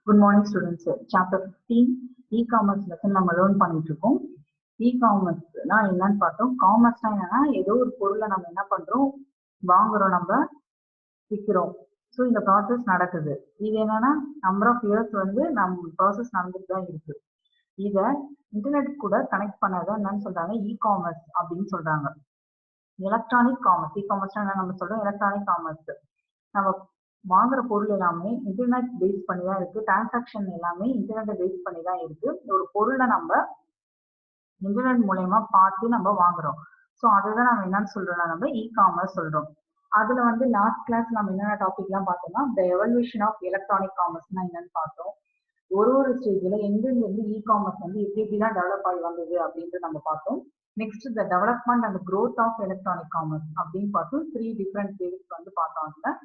Good morning, students. Chapter 15 e-commerce lesson நம்ம learn பண்ணிட்டு இருக்கோம். இ-காமர்ஸ்னா என்னன்னு பார்த்தோம். காமர்ஸ்னா என்னன்னா ஏதோ ஒரு பொருளை நம்ம என்ன பண்றோம், வாங்குறோம், நம்ம விற்கிறோம். ஸோ இந்த ப்ராசஸ் நடக்குது. இது என்னன்னா நம்பர் ஆஃப் இயர்ஸ் வந்து நம்ம ப்ராசஸ் நடந்துட்டு தான் இருக்கு. இதை இன்டர்நெட் கூட கனெக்ட் பண்ணாதான் என்னன்னு சொல்றாங்க, இ-காமர்ஸ் அப்படின்னு சொல்றாங்க. எலக்ட்ரானிக் காமர்ஸ், இ-காமர்ஸ்னா என்ன நம்ம சொல்றோம், எலக்ட்ரானிக் காமர்ஸ். நம்ம வாங்குற பொருள் எல்லாமே இன்டர்நெட் பேஸ் பண்ணி தான் இருக்கு. டிரான்சாக்ஷன் எல்லாமே இன்டர்நெட்டை பேஸ் பண்ணி தான் இருக்கு. ஒரு பொருளை நம்ம இன்டர்நெட் மூலயமா பார்த்து நம்ம வாங்குறோம். ஸோ அதுதான் நம்ம என்னன்னு சொல்றோம்னா நம்ம இ-காமர்ஸ் சொல்றோம். அதுல வந்து லாஸ்ட் கிளாஸ் நம்ம என்னென்ன டாபிக் எல்லாம் பார்த்தோம்னா, த எவல்யூஷன் ஆஃப் எலக்ட்ரானிக் காமர்ஸ்னா என்னன்னு பார்த்தோம். ஒரு ஸ்டேஜ்ல எங்கெங்க இ-காமர்ஸ் வந்து எப்படிலாம் டெவலப் ஆகி வந்தது அப்படின்ட்டு நம்ம பார்த்தோம். Next the development and growth of electronic commerce அப்படின்னு பார்த்தோம். 3 டிஃப்ரெண்ட் வேஸ் வந்து பார்த்தோம். அதுல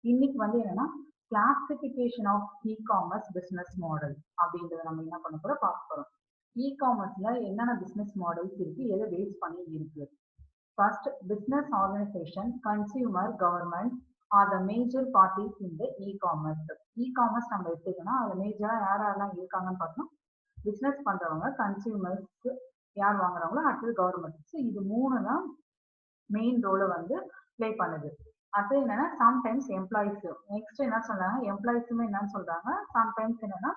இன்னைக்கு வந்து என்னன்னா classification of ecommerce business model அப்படின்றத நம்ம என்ன பண்ண போறோம் பார்க்க போறோம். இ-காமர்ஸ்ல என்னென்ன பிசினஸ் மாடல்ஸ் இருக்கு, எதை பேஸ் பண்ணி இருக்கு. First, business organisation, consumer, government R the major parties in the e-commerce. E-commerce நம்ம எடுத்துக்கோன்னா அது மேஜரா யாரெல்லாம் இருக்காங்கன்னு பார்த்தோம். பிசினஸ் பண்றவங்க, கன்சியூமர்ஸ் யார் வாங்குறாங்களோ, அடுத்தது கவர்மெண்ட். ஸோ இது மூணு தான் மெயின் ரோலை வந்து பிளே பண்ணுது. அது என்னன்னா சம்டைம்ஸ் எம்ப்ளாயிஸ். நெக்ஸ்ட் என்ன சொல்றாங்க, எம்ப்ளாயிஸுமே என்னன்னு சொல்றாங்க, சம்டைம்ஸ் என்னன்னா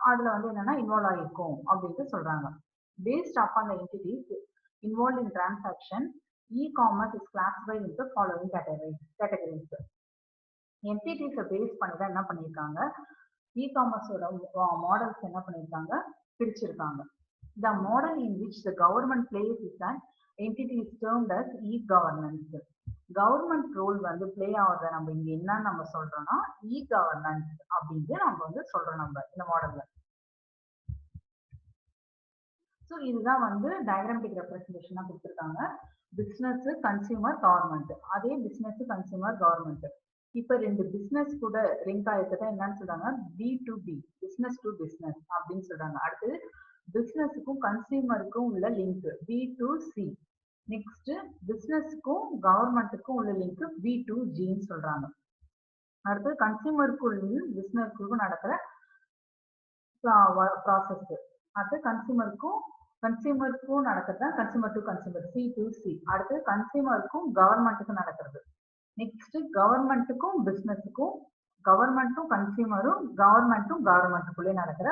அதுல வந்து என்னன்னா இன்வால்வ் ஆகிருக்கும் அப்படின்ட்டு சொல்றாங்க. Based upon the entities involve in transaction, e-commerce is classified into following categories. என்டிட்டிஸை பேஸ் பண்ணி தான் என்ன பண்ணியிருக்காங்க, இ-காமர்ஸோட மாடல்ஸ் என்ன பண்ணியிருக்காங்க, பிரிச்சிருக்காங்க. The model in which the government plays is an entity is termed as e-governance. Government role வந்து play ஆகுறத நம்ம இங்க என்னன்னு நம்ம சொல்றோம்னா இ-கவர்னன்ஸ் அப்படின்னு நம்ம வந்து சொல்றோம் நம்ம இந்த மாடல்ல. ஸோ இதுதான் வந்து டயக்ராமேட்டிக் ரெப்ரஸன்டேஷனா கொடுத்துருக்காங்க. Business, consumer, government. அதே பிசினஸ், கன்சியூமர், கவர்மெண்ட். இப்ப ரெண்டு பிசினஸ் கூட லிங்க் ஆயிருக்கதான் என்னன்னு சொல்றாங்க, B2B, பிசினஸ் டு பிசினஸ் அப்படின்னு சொல்றாங்க. அடுத்தது பிசினஸுக்கும் கன்சியூமருக்கும் உள்ள லிங்க் B2C. நெக்ஸ்ட் பிசினஸுக்கும் கவர்மெண்ட்டுக்கும் உள்ள லிங்க் B2Gன்னு சொல்றாங்க. அடுத்து கன்சியூமருக்கும் பிசினஸுக்கும் நடக்கிற ப்ராசஸ். அடுத்து கன்சியூமருக்கும் நடக்கிறது கன்சியூமர் டு கன்சியூமர் C2C. அடுத்து கன்சியூமருக்கும் கவர்மெண்ட்டுக்கும் நடக்கிறது. நெக்ஸ்ட் கவர்மெண்ட்டுக்கும் பிசினஸுக்கும், கவர்மெண்ட்டும் கன்சியூமரும், கவர்மெண்ட்டுக்குள்ளே நடக்கிற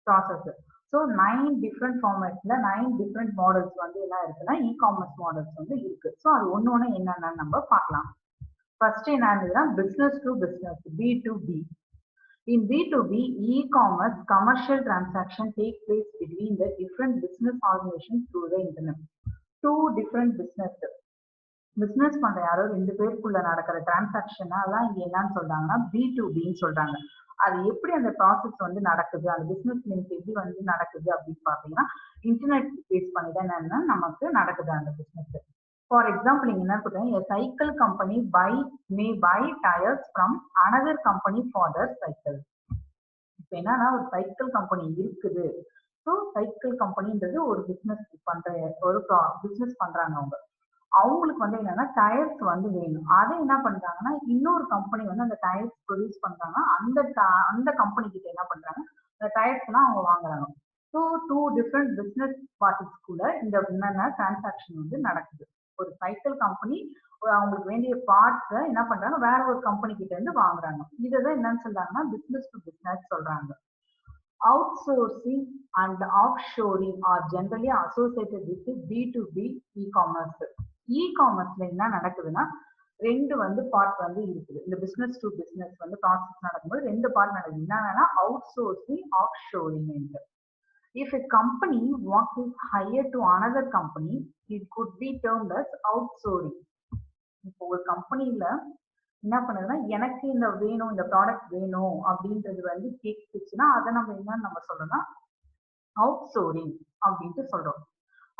ப்ராசஸ். ஸோ 9 டிஃப்ரெண்ட் ஃபார்மேட்ல 9 டிஃப்ரெண்ட் மாடல்ஸ் வந்து என்ன இருக்குன்னா இ-காமர்ஸ் மாடல்ஸ் வந்து இருக்கு. ஸோ அது ஒன்று என்னென்னு நம்ம பார்க்கலாம். ஃபர்ஸ்ட் என்ன இருந்ததுன்னா business to business, B2B. In B2B, e-commerce commercial transaction take place between the different business organizations through the internet. Two different business பண்ற யாரோ ரெண்டு பேருக்குள்ள நடக்கிற டிரான்சாக்ஷன் எல்லாம் இங்க என்னன்னு சொல்றாங்கன்னா B2Bன்னு சொல்றாங்க. அது எப்படி அந்த ப்ராசஸ் வந்து நடக்குது, அந்த பிசினஸ் லிங்க் எப்படி வந்து நடக்குது அப்படின்னு பாத்தீங்கன்னா இன்டர்நெட் பேஸ் பண்ணி தான் என்னன்னா நமக்கு நடக்குது அந்த பிசினஸ். ஃபார் எக்ஸாம்பிள் நீங்க என்ன சொல்றீங்க, cycle company may buy tires from another company for their cycle. இப்ப என்னன்னா ஒரு சைக்கிள் கம்பெனி இருக்குது. ஸோ சைக்கிள் கம்பெனின்றது ஒரு பிசினஸ் பண்றாங்க. அவங்களுக்கு வந்து என்னன்னா டயர்ஸ் வந்து வேணும். அதை என்ன பண்றாங்கன்னா இன்னொரு கம்பெனி வந்து அந்த டயர்ஸ் ப்ரொடியூஸ் பண்றாங்க. அந்த கம்பெனி கிட்ட என்ன பண்றாங்க, அந்த டயர்ஸ் எல்லாம் அவங்க வாங்குறாங்க. ஸோ 2 டிஃப்ரெண்ட் பிசினஸ் பார்ட்டிஸ்குள்ள இந்த என்னென்ன டிரான்சாக்ஷன் வந்து நடக்குது. ஒரு சைக்கிள் கம்பெனி அவங்களுக்கு வேண்டிய பார்ட்ஸை என்ன பண்றாங்க, வேற ஒரு கம்பெனி கிட்ட இருந்து வாங்குறாங்க. இதைதான் என்னன்னு சொல்றாங்கன்னா பிசினஸ் டு பிசினஸ் சொல்றாங்க. Outsourcing and offshoring are generally associated with B2B e-commerce. இ-காமர்ஸ்ல என்ன நடக்குதுன்னா ரெண்டு வந்து பார்ட் வந்து இருக்குது. இந்த பிசினஸ் டு பிசினஸ் வந்து ப்ராசஸ் நடக்கும்போது ரெண்டு பார்ட் நடக்குது. என்னன்னா outsourcing, offshoring. If a company work is hired to another company, it could be termed as outsourcing. இப்போ ஒரு கம்பெனில என்ன பண்ணுதுன்னா எனக்கு இந்த வேணும், இந்த ப்ராடக்ட் வேணும் அப்படின்றது வந்து கேட்டுச்சுன்னா அதை நம்ம என்னன்னு நம்ம சொல்றோம்னா அவுட் சோரிங் அப்படின்ட்டு சொல்றோம்.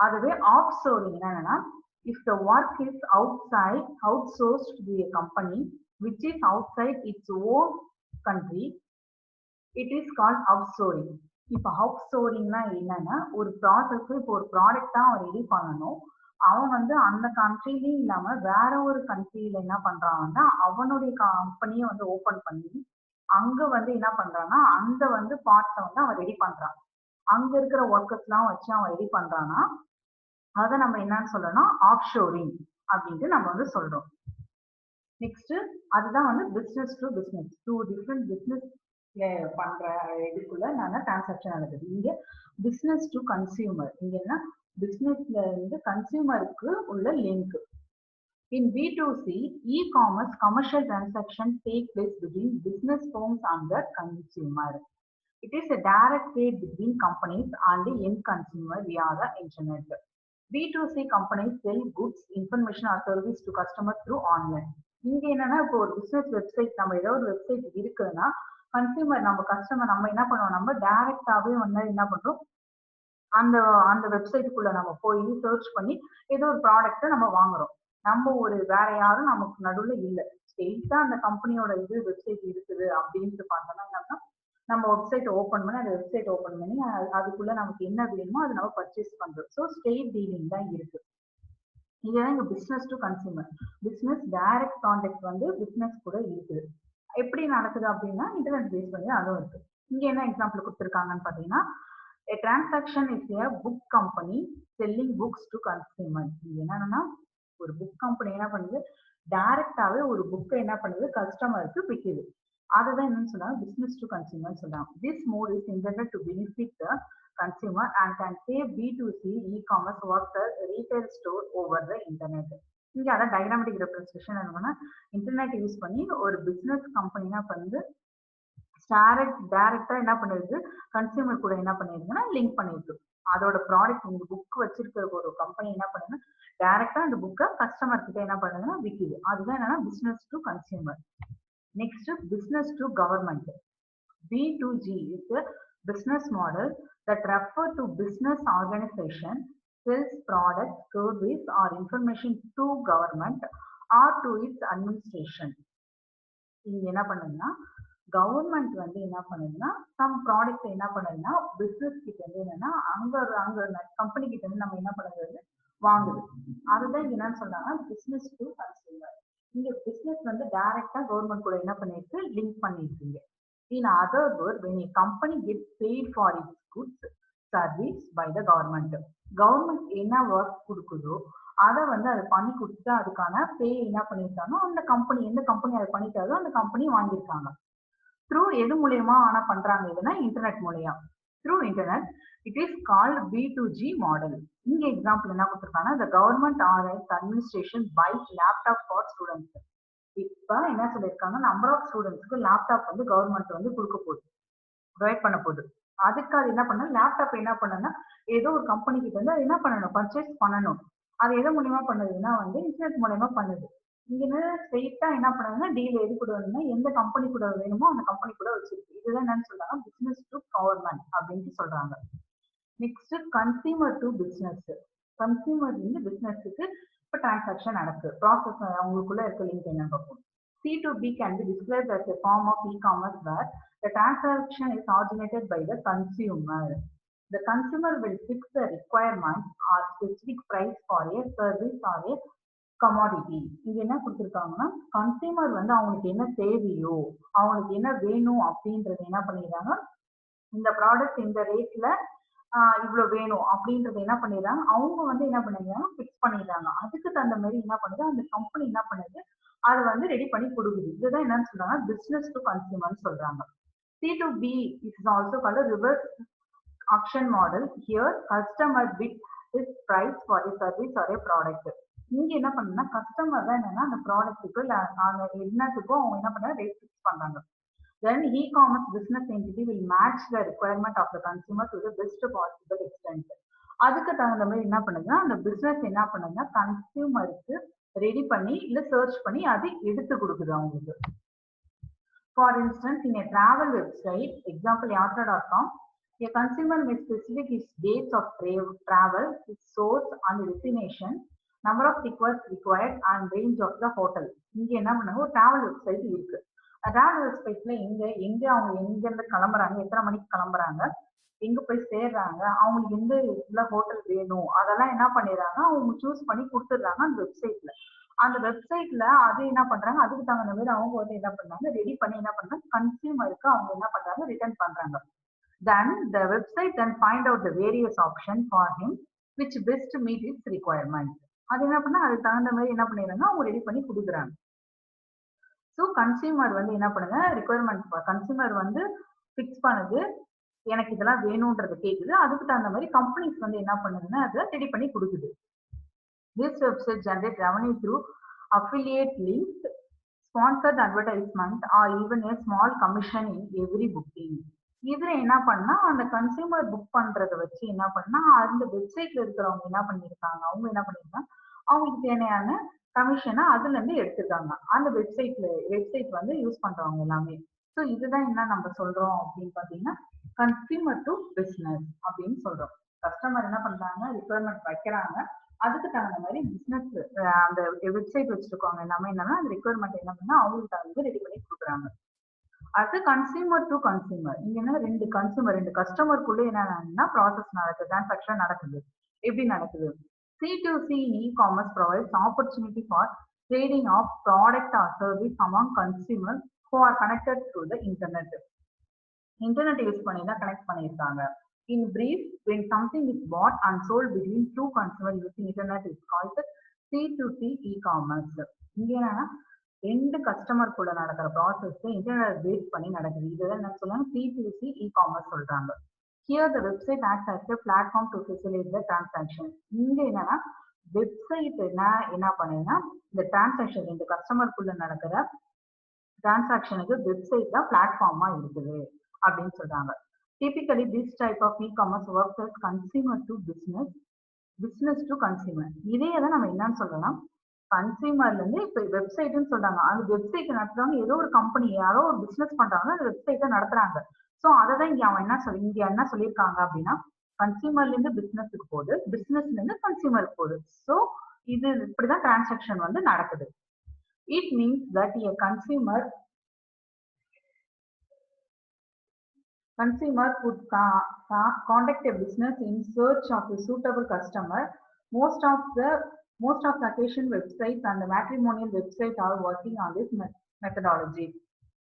அதுவே ஆஃப் சோரிங் என்னன்னா, if the work is outsourced to a company which is outside its own country, it is called offshoring. இப்போ ஆஃப்ஷோரிங்னா என்னன்னா ஒரு ப்ராசஸ், இப்போ ஒரு ப்ராடக்ட் தான் அவன் ரெடி பண்ணணும். அவன் வந்து அந்த கண்ட்ரிலையும் இல்லாம வேற ஒரு கண்ட்ரியில என்ன பண்றான்னா அவனுடைய கம்பெனியை வந்து ஓபன் பண்ணி அங்க வந்து என்ன பண்றான்னா அந்த வந்து பார்ட்ஸை வந்து அவன் ரெடி பண்றான். அங்க இருக்கிற ஒர்க்கர்ஸ் எல்லாம் வச்சு அவன் ரெடி பண்றான்னா அதை நம்ம என்னன்னு சொல்லணும், ஆஃப் ஷோரிங் அப்படின்ட்டு நம்ம வந்து சொல்றோம். நெக்ஸ்ட் அதுதான் வந்து business to business, two different business பண்ற இதுக்குள்ள நாங்க டிரான்சாக்ஷன் நடக்குது. இங்க பிசினஸ் டு கன்சியூமர், இங்க என்ன பிசினஸ்ல இருந்து கன்சியூமருக்கு உள்ள link. In B2C, e-commerce commercial transaction take place between business firms and the consumer. It is a direct trade between companies and the end consumer via the internet. B2C companies sell goods, information or service to customers through online. இங்க என்னன்னா இப்போ ஒரு business website, நம்ம ஏதோ ஒரு website இருக்குதுன்னா consumer நம்ம customer நம்ம என்ன பண்ணுவோம், நம்ம டைரக்டாவே வந்து என்ன பண்றோம், அந்த அந்த வெப்சைட்டுக்குள்ள நம்ம போய் சர்ச் பண்ணி ஏதோ ஒரு ப்ராடக்ட்டை நம்ம வாங்குறோம். நம்ம ஒரு வேற யாரும் நமக்கு நடுவுல இல்லை, ஸ்ட்ரெயிட்டா அந்த கம்பெனியோட இது வெப்சைட் இருக்குது அப்படின்ட்டு பார்த்தோம்னா என்னன்னா நம்ம வெப்சைட் ஓப்பன் பண்ணி அந்த வெப்சைட் ஓப்பன் பண்ணி அதுக்குள்ள நமக்கு என்ன வேணுமோ அதை நம்ம பர்ச்சேஸ் பண்றோம். ஸோ ஸ்ட்ரெயிட் டீலிங் தான் இருக்கு. இதுதான் இங்க business to consumer. Business direct contact வந்து பிசினஸ் கூட இருக்குது. எப்படி நடக்குது அப்படின்னா இன்டர்நெட் பேஸ் பண்ணி அதுவும் இருக்கு. இங்க என்ன எக்ஸாம்பிள் கொடுத்துருக்காங்கன்னு பாத்தீங்கன்னா, a transaction is a book company selling books to consumer. இது என்னன்னா ஒரு புக் கம்பெனி என்ன பண்ணுது, டைரக்டாவே ஒரு புக்கை என்ன பண்ணுது கஸ்டமருக்கு விற்குது. அதுதான் என்னன்னு சொன்னாங்க பிசினஸ் டு கன்சியூமர் சொல்றாங்க. This mode is intended to benefit the consumer and can save B2C e-commerce worker retail store over the internet. இங்க அதான் டயக்ராமேட்டிக் ரெப்ரசன்டேஷன் என்னன்னா இன்டர்நெட் யூஸ் பண்ணி ஒரு பிசினஸ் கம்பெனினா வந்து டைரக்டா என்ன பண்ணிருக்கு கன்சியூமர் கூட என்ன பண்ணிருக்குன்னா லிங்க் பண்ணிருக்கு. அதோட ப்ராடக்ட் இந்த புக் வச்சிருக்கிற ஒரு கம்பெனி என்ன பண்ணுதுன்னா டைரக்டா அந்த புக்கை கஸ்டமர் கிட்ட என்ன பண்ணுதுன்னா விற்குது. அதுதான் என்னன்னா business to consumer. Next business to government. B2G is a business model that refer to business organization sells product, service or information to government or to its administration. இங்க என்ன பண்ணுதுன்னா கவர்மெண்ட் வந்து என்ன பண்ணுதுன்னா சம் ப்ராடக்ட் என்ன பண்ணுதுன்னா business கிட்ட இருந்து என்னன்னா அங்க கம்பெனி கிட்ட இருந்து நம்ம என்ன பண்ணுறது வாங்குது. அதுதான் இங்க என்னன்னு சொல்றாங்க பிசினஸ் டு கன்சியூமர். இங்க பிசினஸ் வந்து டைரக்டா கவர்மெண்ட் கூட என்ன பண்ணிருக்கு லிங்க் பண்ணிருக்கீங்க. In other words, when a company gets paid for its goods service by the government, government என்ன ஒர்க் கொடுக்குதோ அதை வந்து அதை பண்ணி கொடுத்துட்டு அதுக்கான பே என்ன பண்ணிருக்காங்க அந்த கம்பெனி, எந்த கம்பெனி அதை பண்ணிட்டாரோ அந்த கம்பெனி வாங்கியிருக்காங்க. த்ரூ எது மூலியமா ஆனா பண்றாங்க இதுன்னா இன்டர்நெட் மூலியம். Through internet it is called B2G model. இங்க எக்ஸாம்பிள் என்ன கொடுத்துருக்காங்கன்னா the government or its administration buys laptop for students. இப்ப என்ன சொல்லியிருக்காங்க, நம்பர் ஆஃப் ஸ்டூடெண்ட்ஸ்க்கு லேப்டாப் வந்து கவர்மெண்ட் வந்து கொடுக்க போகுது, ப்ரொவைட் பண்ண போகுது. அதுக்கு அது என்ன பண்ணணும், லேப்டாப் என்ன பண்ணணும்னா ஏதோ ஒரு கம்பெனி கிட்ட வந்து அது என்ன பண்ணணும் பர்ச்சேஸ் பண்ணணும். அது எது மூலியமா பண்ணுதுன்னா வந்து இன்டர்நெட் மூலியமா பண்ணுது. இங்க ஸ்ட்ரெயிட்டா என்ன பண்ணுதுன்னா டீல் எது கூட வேணும்னா எந்த கம்பெனி கூட வேணுமோ அந்த கம்பெனி கூட வச்சிருக்கு. இதுதான் என்னன்னு சொல்றாங்க பிசினஸ் டு கவர்மெண்ட் அப்படின்ட்டு சொல்றாங்க. Next consumer to business. Consumer வந்து பிசினஸுக்கு இப்போ டிரான்சாக்ஷன் நடக்கு ப்ராசஸ் அவங்களுக்குள்ள இருக்க லிங்க் என்ன பார்ப்போம். C2B can be described as a form of e-commerce where the transaction is originated by the consumer. The consumer will fix the requirement or specific price for a service or a commodity. இங்க என்ன கொடுத்துருக்காங்கன்னா consumer வந்து அவங்களுக்கு என்ன தேவையோ அவங்களுக்கு என்ன வேணும் அப்படின்றது என்ன பண்ணிடுறாங்க, இந்த ப்ராடக்ட் இந்த ரேட்ல இவ்வளவு வேணும் அப்படின்றது என்ன பண்ணிடுறாங்க அவங்க வந்து என்ன பண்ணிடுறாங்க ஃபிக்ஸ் பண்ணிடுறாங்க. அதுக்கு தகுந்த மாதிரி என்ன பண்ணுது அந்த கம்பெனி என்ன பண்ணுது அதை வந்து ரெடி பண்ணி கொடுக்குது. இதுதான் என்னன்னு சொல்றாங்க பிசினஸ் டு கன்சியூமர் சொல்றாங்க. C2B is also called a reverse auction model. Here customer bid his price for a service or a product. இங்க என்ன பண்ணுன்னா கஸ்டமர் தான் என்னன்னா அந்த ப்ராடக்ட்டுக்கு என்னத்துக்கோ அவங்க என்ன பண்றாங்க ரேட் ஃபிக்ஸ் பண்றாங்க. Then e-commerce business entity will match the requirement of the consumer to the best possible extent. அதுக்கு தகுந்த மாதிரி என்ன பண்ணுதுன்னா அந்த பிசினஸ் என்ன பண்ணுதுன்னா கன்சியூமருக்கு ரெடி பண்ணி இல்ல சர்ச் பண்ணி அது எடுத்து கொடுக்குது அவங்களுக்கு. For instance in a travel website, example yatra.com, a consumer may specify his dates of travel, his source and destination, number of tickets required and range of the hotel. இங்க என்ன பண்ணாங்க ஒரு டிராவல் வெப்சைட் இருக்கு. Travel வெப்சைட்ல எங்க அவங்க எங்க இருந்து கிளம்புறாங்க, எத்தனை மணிக்கு கிளம்புறாங்க, எங்க போய் சேர்றாங்க, அவங்களுக்கு எந்த இதுல ஹோட்டல் வேணும் அதெல்லாம் என்ன பண்ணிடுறாங்க, அவங்க சூஸ் பண்ணி கொடுத்துடுறாங்க அந்த வெப்சைட்ல. அந்த வெப்சைட்ல அது என்ன பண்றாங்க, அதுக்கு தகுந்த மாதிரி அவங்க வந்து என்ன பண்றாங்க, ரெடி பண்ணி என்ன பண்றாங்க, கன்சியூமருக்கு அவங்க என்ன பண்றாங்க, ரிட்டர்ன் பண்றாங்க. Then the website then find out the various options for him which best meet his requirement. அது என்ன பண்ணா அதுக்கு தகுந்த மாதிரி என்ன பண்ணிடுறாங்க, அவங்க ரெடி பண்ணி கொடுக்குறாங்க. ஸோ கன்சியூமர் வந்து என்ன பண்ணுங்க, ரிக்குவயர்மெண்ட் கன்சியூமர் வந்து ஃபிக்ஸ் பண்ணுது, எனக்கு இதெல்லாம் வேணும்ன்றது கேக்குது, அதுக்கு தகுந்த மாதிரி கம்பெனிஸ் வந்து என்ன பண்ணுதுன்னா அதை ரெடி பண்ணி கொடுக்குது. This website generate revenue through affiliate links, sponsored advertisement, or even a small commission in every booking. இதுல என்ன பண்ணா அந்த கன்சியூமர் புக் பண்றதை வச்சு என்ன பண்ணா அந்த வெப்சைட்ல இருக்கிறவங்க என்ன பண்ணிருக்காங்க, அவங்க என்ன பண்ணிருக்காங்க, அவங்களுக்கு தேவையான கமிஷனை அதுல இருந்து எடுத்துருக்காங்க. அந்த வெப்சைட் வந்து யூஸ் பண்றவங்க எல்லாமே. ஸோ இதுதான் என்ன நம்ம சொல்றோம் அப்படின்னு பாத்தீங்கன்னா, கன்சியூமர் டு பிசினஸ் அப்படின்னு சொல்றோம். கஸ்டமர் என்ன பண்றாங்க, ரிக்குவயர்மெண்ட் வைக்கிறாங்க, அதுக்கு தகுந்த மாதிரி பிசினஸ் அந்த வெப்சைட் வச்சிருக்கவங்க எல்லாமே என்னன்னா அந்த ரிக்குவயர்மெண்ட் என்ன பண்ணா அவங்களுக்கு தகுந்த ரெடி பண்ணி கொடுக்குறாங்க. அது கன்சியூமர் டு கன்சியூமர். இங்க என்ன ரெண்டு கஸ்டமருக்குள்ள என்னன்னா ப்ராசஸ் நடக்குது, டிரான்சாக்ஷன் நடக்குது. எப்படி நடக்குது? C2C in e-commerce provides opportunity for trading of product or service among consumers who are connected through the internet. Internet use பண்ணி தான் கனெக்ட் பண்ணியிருக்காங்க. In brief, when something is bought and sold between two consumers using internet is called C2C e-commerce. இங்க என்னன்னா ரெண்டு customer கூட நடக்கிற process internet base பண்ணி நடக்குது. இதுதான் என்ன சொல்றாங்க, C2C e-commerce சொல்றாங்க. Here the website acts as a platform to facilitate the transaction. இங்க என்னன்னா வெப்சைட் என்ன பண்ணுன்னா இந்த டிரான்சாக்ஷன் இந்த கஸ்டமருக்குள்ள நடக்கிற டிரான்சாக்ஷனுக்கு வெப்சைட் தான் பிளாட்ஃபார்மா இருக்குது அப்படின்னு சொல்றாங்க. Typically, this type of e-commerce works as consumer to business, business to consumer. இதே தான் நம்ம என்னன்னு சொல்றோம்னா கன்சியூமர்ல இருந்து இப்ப வெப்சைட்னு சொல்றாங்க. அந்த வெப்சைட் நடத்துறவங்க ஏதோ ஒரு கம்பெனி யாரோ ஒரு பிசினஸ் பண்றாங்க, அந்த வெப்சைட்டை நடத்துறாங்க. ஸோ அதை தான் இங்க அவன் இங்க என்ன சொல்லியிருக்காங்க அப்படின்னா, கன்சியூமர்ல இருந்து பிசினஸுக்கு போகுது, பிசினஸ்ல இருந்து கன்சியூமருக்கு போகுது. ஸோ இது இப்படிதான் டிரான்சாக்ஷன் வந்து நடக்குது. It means that a consumer could contact a business in search of a suitable customer. Most of the occasion websites and the matrimonial website are working on this methodology.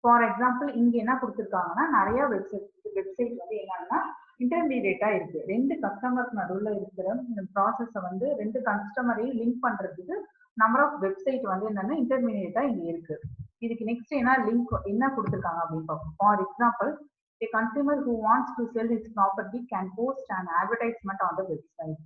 For example, இங்க என்ன கொடுத்திருக்காங்கன்னா நிறைய website வந்து என்னன்னா இன்டர்மீடியேட்டா இருக்கு. ரெண்டு கஸ்டமருக்கு நடுவில் இருக்கிற ப்ராசஸை வந்து ரெண்டு கஸ்டமரையும் லிங்க் பண்றதுக்கு நம்பர் ஆஃப் வெப்சைட் வந்து என்னன்னா இன்டர்மீடியேட்டா இங்க இருக்கு. இதுக்கு நெக்ஸ்ட் என்ன லிங்க் என்ன கொடுத்திருக்காங்க அப்படின்னு பார்ப்போம். For example, a consumer who wants to sell his property can post an advertisement on the website.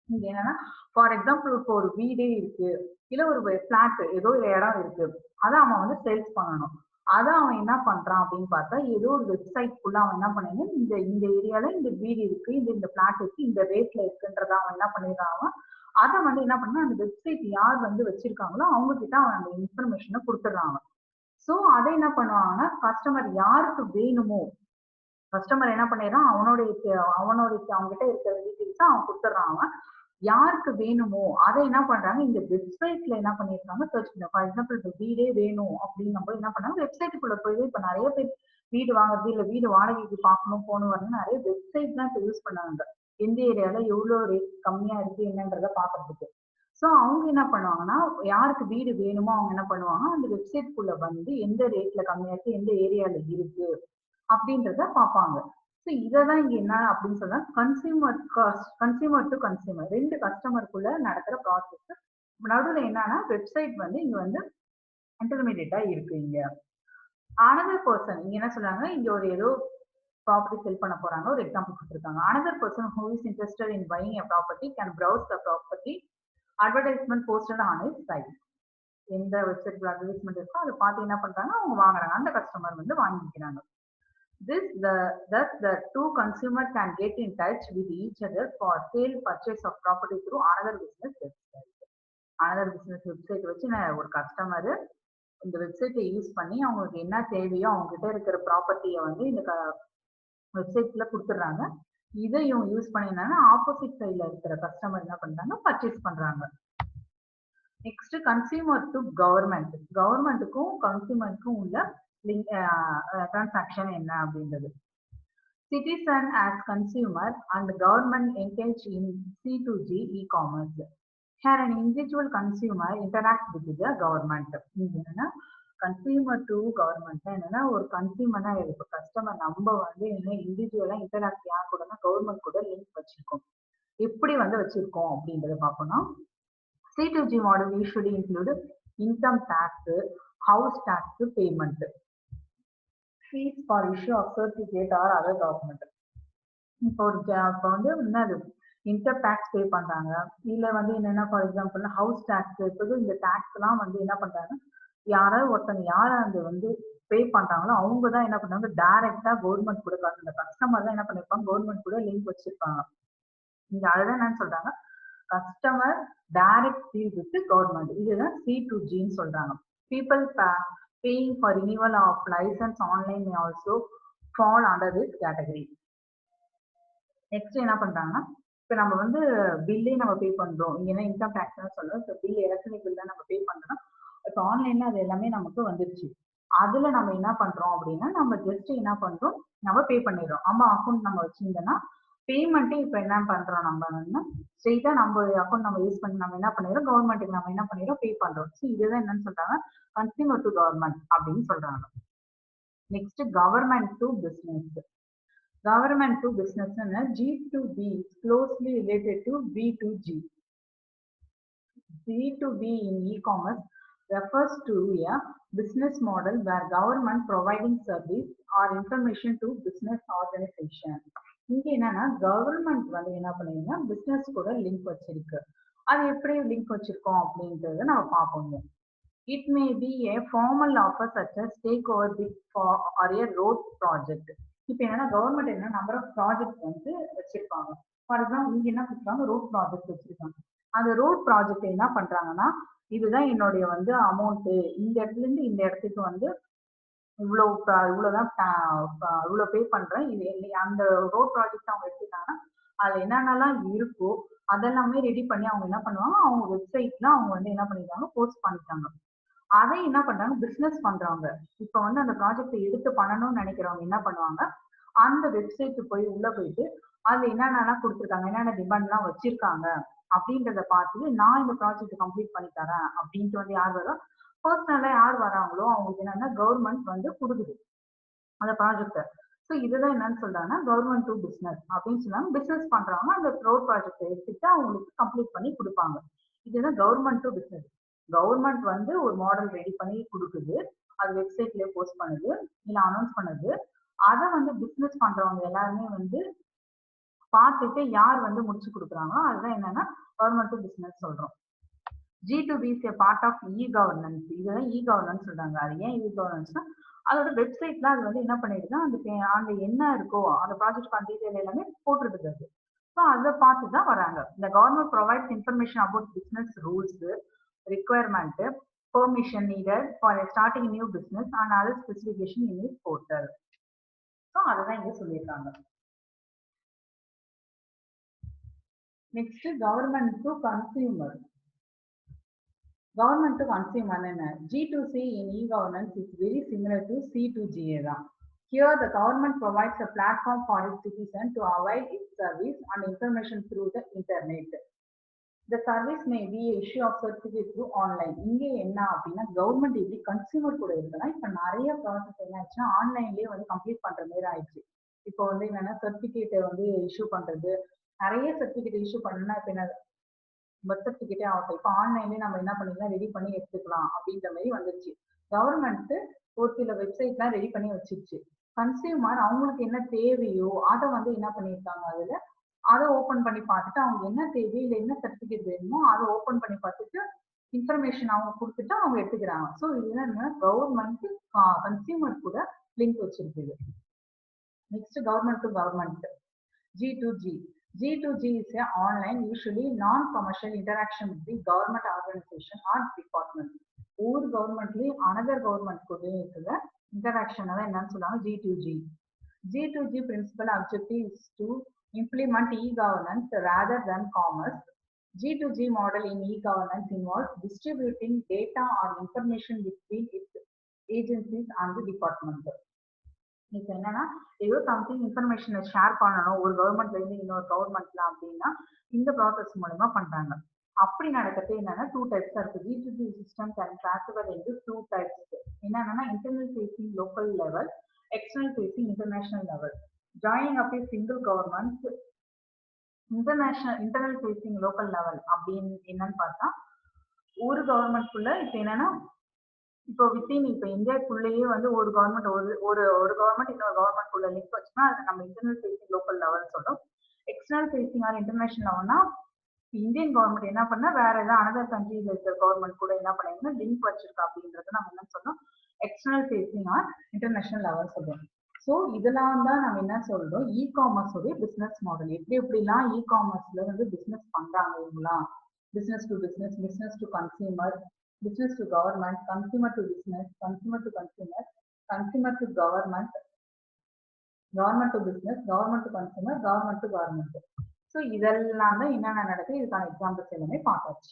இங்க என்னன்னா ஃபார் எக்ஸாம்பிள் இப்போ ஒரு வீடே இருக்கு, இல்ல ஒரு பிளாட் ஏதோ ஒரு இடம் இருக்கு, அதை அவன் வந்து சேல்ஸ் பண்ணணும். அதை அவன் என்ன பண்றான் அப்படின்னு பார்த்தா ஏதோ ஒரு வெப்சைட்குள்ள அவன் என்ன பண்ணணும், இந்த ஏரியால இந்த வீடு இருக்கு, இந்த பிளாட் இருக்கு, இந்த ரேட்ல இருக்குன்றத அவன் என்ன பண்ணிடுறான், அதை வந்து என்ன பண்ணா அந்த வெப்சைட் யார் வந்து வச்சிருக்காங்களோ அவங்க கிட்ட அவன் அந்த இன்ஃபர்மேஷனை கொடுத்துடுறாங்க. ஸோ அதை என்ன பண்ணுவாங்கன்னா கஸ்டமர் யாருக்கு வேணுமோ கஸ்டமர் என்ன பண்ணிடுறான், அவனுடைய அவங்க கிட்ட இருக்கிற டீட்டெயில்ஸை அவன் கொடுத்துட்றான். யாருக்கு வேணுமோ அதை என்ன பண்றாங்க இந்த வெப்சைட்ல என்ன பண்ணிருக்காங்க சர்ச் பண்ண. ஃபார் எக்ஸாம்பிள் இப்போ வீடே வேணும் அப்படின்னு நம்ம என்ன பண்ணாங்க வெப்சைட்டுக்குள்ள போய் இப்ப நிறைய பேர் வீடு வாங்குறது இல்ல வீடு வாடகைக்கு பார்க்கணும் போகணும் வரணும் நிறைய வெப்சைட் தான் இப்போ யூஸ் பண்ணாங்க. எந்த ஏரியால எவ்வளவு ரேட் கம்மியா இருக்கு என்னன்றத பாக்குறதுக்கு. ஸோ அவங்க என்ன பண்ணுவாங்கன்னா யாருக்கு வீடு வேணுமோ அவங்க என்ன பண்ணுவாங்க அந்த வெப்சைட்குள்ள வந்து எந்த ரேட்ல கம்மியா இருக்கு எந்த ஏரியால இருக்கு அப்படின்றத பார்ப்பாங்க. ஸோ இதான் இங்க என்ன அப்படின்னு சொன்னா கன்சியூமர் டு கன்சியூமர் ரெண்டு கஸ்டமருக்குள்ள நடக்கிற ப்ராசஸ். நடுவில் என்னன்னா வெப்சைட் வந்து இங்க வந்து இன்டர்மீடியேட்டா இருக்கு. இங்க அனதர் பர்சன் இங்க என்ன சொல்றாங்க, இங்க ஒரு ஏதோ ப்ராப்பர்ட்டி செல் பண்ண போறாங்க, ஒரு எக்ஸாம்பிள் கொடுத்துருக்காங்க. Another person who is interested in buying a property can browse the property advertisement posted on is site. எந்த வெப்சைட்ல அட்வர்டைஸ்மெண்ட் இருக்கோ அதை பார்த்து என்ன பண்றாங்க அவங்க வாங்குறாங்க, அந்த கஸ்டமர் வந்து வாங்கிக்கிறாங்க. Thus the two consumers can get in touch with each other for sale purchase of property through another business website. Another business website வச்சு ஒரு கஸ்டமர் இந்த வெப்சைட்டை யூஸ் பண்ணி அவங்களுக்கு என்ன தேவையோ அவங்க கிட்ட இருக்கிற ப்ராப்பர்ட்டியை வந்து இந்த வெப்சைட்ல கொடுத்துடுறாங்க. இதையும் யூஸ் பண்ணினா ஆப்போசிட் சைட்ல இருக்கிற கஸ்டமர் என்ன பண்றாங்க பர்ச்சேஸ் பண்றாங்க. Next consumer to government. கவர்மெண்ட்டுக்கும் கன்சியூமருக்கும் உள்ள டிரான்சாக்ஷன் என்ன அப்படின்றது. Citizen as consumer and government engage in C2G e-commerce. Here an individual consumer interact with the government. என்னன்னா கன்சியூமர் டு கவர்மெண்ட் என்னன்னா ஒரு கன்சியூமர்னா இப்போ கஸ்டமர் நம்ம வந்து என்ன இண்டிவிஜுவலா இன்டராக்ட் யார் கூடனா கவர்மெண்ட் கூட லிங்க் வச்சிருக்கோம். எப்படி வந்து வச்சிருக்கோம் அப்படின்றத பார்க்கணும். C2G model usually include income tax, house tax payment, fees for issue of certificate or other document. இப்போ வந்து என்னது இன்கம் டேக்ஸ் பே பண்றாங்க, இல்ல வந்து என்னன்னா ஃபார் எக்ஸாம்பிள் ஹவுஸ் டேக்ஸ் இருக்குது. இந்த டேக்ஸ் எல்லாம் வந்து என்ன பண்றாங்க, யாராவது ஒருத்தங்க யாரை அந்த வந்து பே பண்றாங்களோ அவங்க தான் என்ன பண்றாங்க டைரக்டா கவர்மெண்ட் கொடுக்காங்க. இந்த கஸ்டமர் தான் என்ன பண்ணிருப்பாங்க கவர்மெண்ட் கூட லிங்க் வச்சிருப்பாங்க. இங்க அதுதான் என்னன்னு சொல்றாங்க customer direct deal with government. இதுதான் C2Gன்னு சொல்றாங்க. People paying for renewal of license online may also fall under this category. Next என்ன பண்றாங்கன்னா இப்போ நம்ம வந்து பில்லே நம்ம பே பண்றோம். இங்கன்னா இன்கம் டேக்ஸ் சொல்றோம். இப்போ பில் எலக்ட்ரானிக் பில் தான் நம்ம பே பண்றோம். இப்போ ஆன்லைன்ல அது எல்லாமே நமக்கு வந்துருச்சு. அதுல நம்ம என்ன பண்றோம் அப்படின்னா நம்ம ஜஸ்ட் என்ன பண்றோம் நம்ம பே பண்ணிடுறோம். நம்ம அக்கௌண்ட் நம்ம வச்சிருந்தோம்னா பேமெண்ட்டே இப்போ என்ன பண்றோம் நம்ம வந்து ஸ்ட்ரெயிட்டா நம்ம அக்கௌண்ட் நம்ம யூஸ் பண்ணி நம்ம என்ன பண்ணிடுறோம் கவர்மெண்ட்டுக்கு நம்ம என்ன பண்ணிடுறோம் பே பண்றோம். ஸோ இதுதான் என்னன்னு சொல்றாங்க கன்சியூமர் டு கவர்மெண்ட் அப்படின்னு சொல்றாங்க. Next government to business. Government to business and G2B is closely related to B2G. B2B in e-commerce refers to a business model where government providing service or information to business organization. இங்க என்னன்னா government வந்து என்ன பண்ணீங்கன்னா business கூட link வச்சிருக்கு. அது எப்படி link வச்சிருக்கோம் அப்படின்றத நம்ம பார்ப்போம். It may be a formal offer such as take over bid for or a road project. இப்போ என்னன்னா கவர்மெண்ட் என்ன நம்பர் ஆஃப் ப்ராஜெக்ட் வந்து வச்சிருப்பாங்க. ஃபார் எக்ஸாம்பிள் இங்க என்ன கொடுக்குறாங்க ரோட் ப்ராஜெக்ட் வச்சிருக்காங்க. அந்த ரோட் ப்ராஜெக்ட் என்ன பண்றாங்கன்னா இதுதான் என்னுடைய வந்து அமௌண்ட், இந்த இடத்துல இருந்து இந்த இடத்துக்கு வந்து இவ்வளவுதான் இவ்வளவு பே பண்றேன். இது அந்த ரோட் ப்ராஜெக்ட் அவங்க எடுத்துட்டாங்கன்னா அதுல என்னென்னலாம் இருக்கோ அதெல்லாமே ரெடி பண்ணி அவங்க என்ன பண்ணுவாங்க அவங்க வெப்சைட்ல அவங்க வந்து என்ன பண்ணிருக்காங்க போஸ்ட் பண்ணிட்டாங்க. அதை என்ன பண்றாங்க பிசினஸ் பண்றவங்க இப்ப வந்து அந்த ப்ராஜெக்ட் எடுத்து பண்ணணும்னு நினைக்கிறவங்க என்ன பண்ணுவாங்க அந்த வெப்சைட் போய் உள்ள போயிட்டு அதுல என்னென்னலாம் கொடுத்துருக்காங்க என்னென்ன டிமாண்ட் எல்லாம் வச்சிருக்காங்க அப்படின்றத பார்த்துட்டு நான் இந்த ப்ராஜெக்ட் கம்ப்ளீட் பண்ணி தரேன் அப்படின்ட்டு வந்து யார் வரும் பர்சனலா யார் வராங்களோ அவங்களுக்கு என்னன்னா கவர்மெண்ட் வந்து கொடுக்குது அந்த ப்ராஜெக்ட. ஸோ இதுதான் என்னன்னு சொல்றாங்கன்னா கவர்மெண்ட் டு பிசினஸ் அப்படின்னு சொன்னாங்க. பிசினஸ் பண்றவங்க அந்த ரோட் ப்ராஜெக்ட் எடுத்துட்டு அவங்களுக்கு கம்ப்ளீட் பண்ணி கொடுப்பாங்க. இதுதான் கவர்மெண்ட் டு பிசினஸ். கவர்மெண்ட் வந்து ஒரு மாடல் ரெடி பண்ணி கொடுக்குது, அது வெப்சைட்லயே போஸ்ட் பண்ணுது இல்ல அனௌன்ஸ் பண்ணுது. அதை வந்து பிசினஸ் பண்றவங்க எல்லாருமே வந்து பார்த்துட்டு யார் வந்து முடிச்சு கொடுக்குறாங்களோ அதுதான் என்னன்னா கவர்மெண்ட் டு பிசினஸ் சொல்றோம். G2B is a part of e-governance. இதுதான் e-governance சொல்றாங்க. அது ஏன் e-governance அதோட வெப்சைட்ல அது வந்து என்ன பண்ணிடுதுன்னா அந்த என்ன இருக்கோ அந்த ப்ராஜெக்ட் டீடைல் எல்லாமே போட்டுருது. ஸோ அதை பார்த்து தான் வராங்க. இந்த government provides information about business rules, requirement, permission needed for starting a new business and other specification in its portal. So அதுதான் இங்க சொல்லியிருக்காங்க. Next government to consumer. Government to consumer G2C in e-governance is very similar to C2G. Here the government provides a platform for its citizen to avail its service and information through the internet. The service may be issue of certificate through online. இங்கே என்ன அப்படின்னா government எப்படி consumer கூட இருக்குன்னா இப்ப நிறைய process என்ன ஆச்சுன்னா ஆன்லைன்லயே வந்து கம்ப்ளீட் பண்ற மாதிரி ஆயிடுச்சு. இப்போ வந்து என்னன்னா சர்டிபிகேட்டை வந்து இஷ்யூ பண்றது, நிறைய சர்டிபிகேட் இஷ்யூ பண்ணா இப்ப என்ன பர்த் சர்டிபிகேட்டே ஆகட்டும் இப்போ ஆன்லைன்லேயே நம்ம என்ன பண்ணிக்கலாம் ரெடி பண்ணி எடுத்துக்கலாம் அப்படின்ற மாதிரி வந்துருச்சு. கவர்மெண்ட் ஒரு சில வெப்சைட்லாம் ரெடி பண்ணி வச்சிருச்சு. கன்சியூமர் அவங்களுக்கு என்ன தேவையோ அதை வந்து என்ன பண்ணியிருக்காங்க அதுல அதை ஓப்பன் பண்ணி பார்த்துட்டு அவங்க என்ன தேவை இல்லை என்ன சர்டிபிகேட் வேணுமோ அதை ஓப்பன் பண்ணி பார்த்துட்டு இன்ஃபர்மேஷன் அவங்க கொடுத்துட்டு அவங்க எடுத்துக்கிறாங்க. ஸோ இதுதான் என்ன கவர்மெண்ட் கன்சியூமர் கூட லிங்க் வச்சிருக்குது. Next government to government G2G. G2G is an online, usually non-commercial interaction with the government organization or department. ஒரு கவர்மெண்ட்லயும் another government கூட இருக்கிற interaction தான் என்னன்னு சொல்றாங்க G2G. G2G principal objective is to implement e-governance rather than commerce. G2G model in e-governance involves distributing data or information between its agencies and the department. இப்ப என்னன்னா ஏதோ something இன்ஃபர்மேஷனை ஷேர் பண்ணணும் ஒரு கவர்மெண்ட்ல இருந்து இன்னொரு கவர்மெண்ட்ல அப்படின்னா இந்த ப்ராசஸ் மூலமா பண்றாங்க. அப்படி நடக்கிறது என்னன்னா டூ டைப்ஸ் இருக்கு. B2B systems and classified into two types. என்னன்னா internal facing local level, external facing international level. Joining of a single government internal facing local level அப்படின்னு என்னன்னு பார்த்தா ஒரு கவர்மெண்ட்குள்ள இப்ப என்னன்னா இப்போ வித்தின் இப்ப இந்தியாக்குள்ளேயே வந்து ஒரு கவர்மெண்ட் ஒரு ஒரு கவர்மெண்ட் இன்னொரு கவர்மெண்ட் குள்ள லிங்க் வச்சுன்னா அதை நம்ம இன்டர்னல் ஃபேசிங் லோக்கல் லெவல் சொல்றோம். எக்ஸ்டர்னல் ஃபேசிங் ஆர் இன்டர்நேஷனல் லெவல்னா இந்தியன் கவர்மெண்ட் என்ன பண்ணா வேற ஏதாவது அனதர் கண்ட்ரில இருக்கிற கவர்மெண்ட் கூட என்ன பண்ணீங்கன்னா லிங்க் வச்சிருக்கா அப்படின்றத நம்ம என்ன சொன்னோம் external facing or international level சொல்றோம். ஸோ இதெல்லாம் தான் நம்ம என்ன சொல்றோம் இ காமர்ஸ் உடைய பிசினஸ் மாடல். எப்படி எப்படிலாம் இ காமர்ஸ்ல வந்து பிசினஸ் பண்றாங்க இவங்களாம். Business to business, business to consumer, business to government, consumer to business, consumer to consumer, consumer to government, government to business, government to consumer, government to government. So இதெல்லாம் தான் என்னென்ன நடக்குது இதுக்கான எக்ஸாம்பிள்ஸ் எல்லாமே பார்த்தாச்சு.